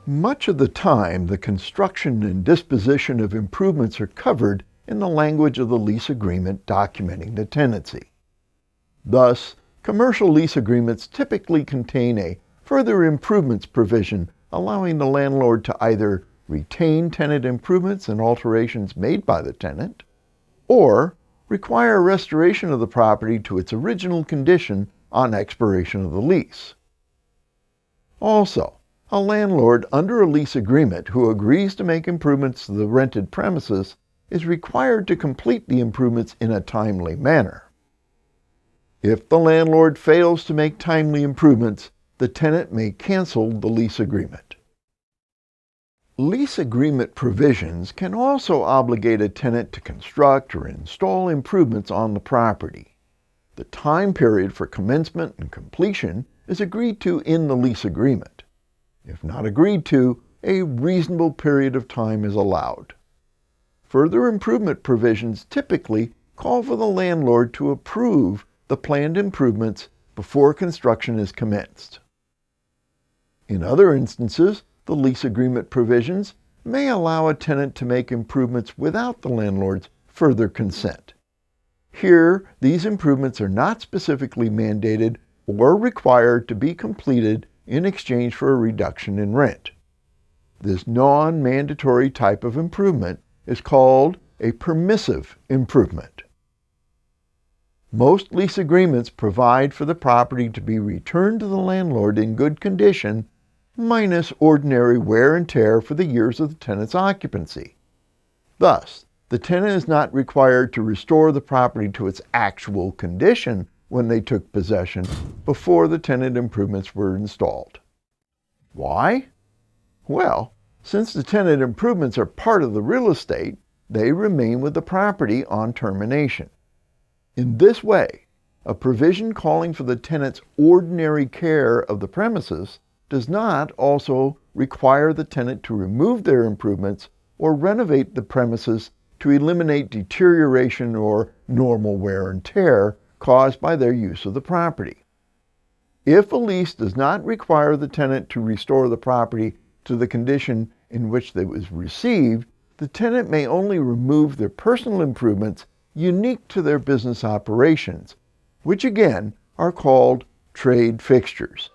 Much of the time, the construction and disposition of improvements are covered in the language of the lease agreement documenting the tenancy. Thus, commercial lease agreements typically contain a further improvements provision allowing the landlord to either retain tenant improvements and alterations made by the tenant, or require restoration of the property to its original condition on expiration of the lease. Also, a landlord under a lease agreement who agrees to make improvements to the rented premises is required to complete the improvements in a timely manner. If the landlord fails to make timely improvements, the tenant may cancel the lease agreement. Lease agreement provisions can also obligate a tenant to construct or install improvements on the property. The time period for commencement and completion is agreed to in the lease agreement. If not agreed to, a reasonable period of time is allowed. Further improvement provisions typically call for the landlord to approve the planned improvements before construction is commenced. In other instances, the lease agreement provisions may allow a tenant to make improvements without the landlord's further consent. Here, these improvements are not specifically mandated or required to be completed in exchange for a reduction in rent. This non-mandatory type of improvement is called a permissive improvement. Most lease agreements provide for the property to be returned to the landlord in good condition, minus ordinary wear and tear for the years of the tenant's occupancy. Thus, the tenant is not required to restore the property to its actual condition when they took possession before the tenant improvements were installed. Why? Well, since the tenant improvements are part of the real estate, they remain with the property on termination. In this way, a provision calling for the tenant's ordinary care of the premises does not also require the tenant to remove their improvements or renovate the premises to eliminate deterioration or normal wear and tear caused by their use of the property. If a lease does not require the tenant to restore the property to the condition in which it was received, the tenant may only remove their personal improvements unique to their business operations, which again are called trade fixtures.